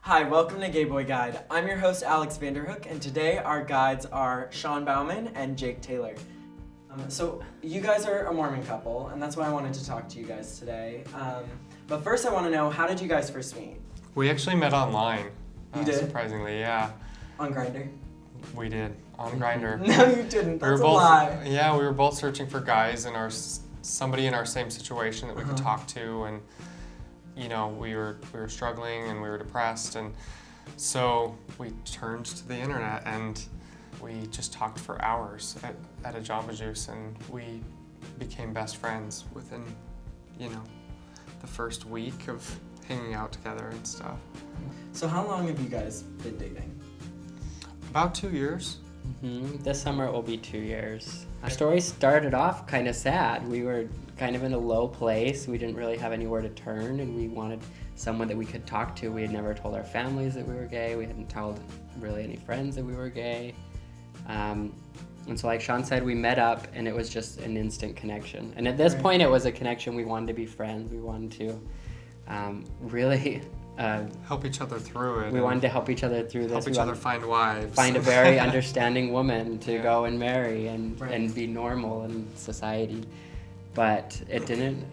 Hi, welcome to Gay Boy Guide. I'm your host, Alex Vanderhook, and today our guides are Sean Baumann and Jake Taylor. So you guys are a Mormon couple, and that's why I wanted to talk to you guys today. But first I want to know, how did you guys first meet? We actually met online. You did? Surprisingly, yeah. On Grindr? We did, on Grindr. No, you didn't. That's a lie. Yeah, we were both searching for guys in somebody in our same situation that we could talk to, and you know, we were struggling and we were depressed, and so we turned to the internet and we just talked for hours at a Jamba Juice, and we became best friends within, the first week of hanging out together and stuff. So how long have you guys been dating? About 2 years. This summer it will be 2 years. Our story started off kind of sad. We were kind of in a low place. We didn't really have anywhere to turn, and we wanted someone that we could talk to. We had never told our families that we were gay. We hadn't told really any friends that we were gay. And so like Sean said, we met up and it was just an instant connection. And at this point it was a connection. We wanted to be friends. We wanted to really help each other through it. We wanted to help each other through this. Help each other find wives. Find a very understanding woman to Yeah. go and marry and be normal in society. But it didn't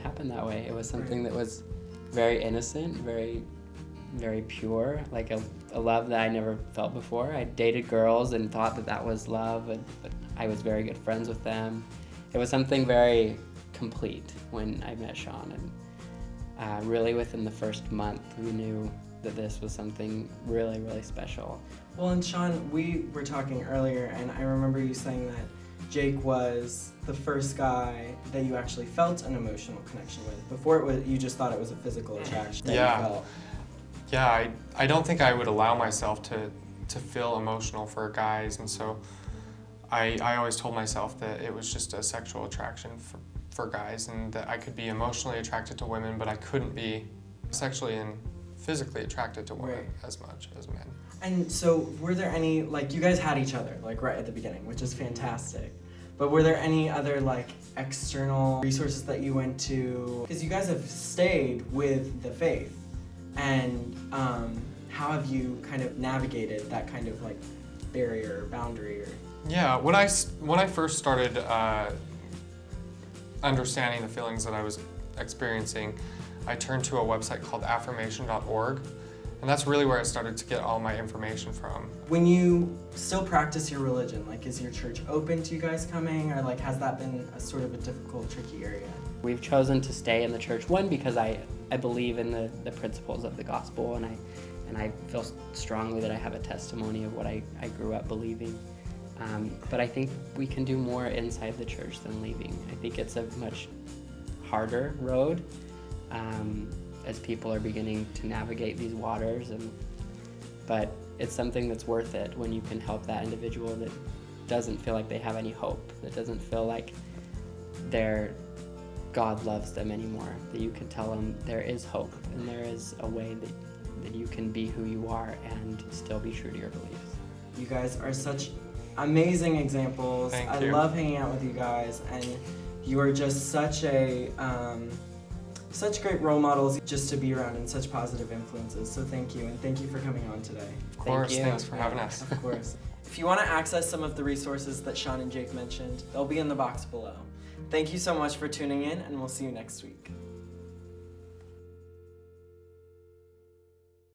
happen that way. It was something that was very innocent, very, very pure, like a love that I never felt before. I dated girls and thought that was love, but I was very good friends with them. It was something very complete when I met Sean, and really within the first month we knew that this was something really, really special. Well, and Sean, we were talking earlier, and I remember you saying that Jake was the first guy that you actually felt an emotional connection with. Before you just thought it was a physical attraction that you felt. Yeah, I don't think I would allow myself to feel emotional for guys, and so I always told myself that it was just a sexual attraction for guys, and that I could be emotionally attracted to women, but I couldn't be sexually and physically attracted to women as much as men. And so were there any, you guys had each other, right at the beginning, which is fantastic. But were there any other, external resources that you went to? Because you guys have stayed with the faith. And how have you kind of navigated that kind of, barrier or boundary? Yeah, when I first started understanding the feelings that I was experiencing, I turned to a website called affirmation.org. And that's really where I started to get all my information from. When you still practice your religion, is your church open to you guys coming, or has that been a sort of a difficult, tricky area? We've chosen to stay in the church, one, because I believe in the principles of the gospel, and I feel strongly that I have a testimony of what I grew up believing. But I think we can do more inside the church than leaving. I think it's a much harder road. As people are beginning to navigate these waters, but it's something that's worth it when you can help that individual that doesn't feel like they have any hope, that doesn't feel like God loves them anymore, that you can tell them there is hope and there is a way that you can be who you are and still be true to your beliefs. You guys are such amazing examples. Thank you. I love hanging out with you guys, and you are just such great role models just to be around, and such positive influences. So thank you, and thank you for coming on today. Of course, Thank you. thanks for having us. Of course. If you want to access some of the resources that Sean and Jake mentioned, they'll be in the box below. Thank you so much for tuning in, and we'll see you next week.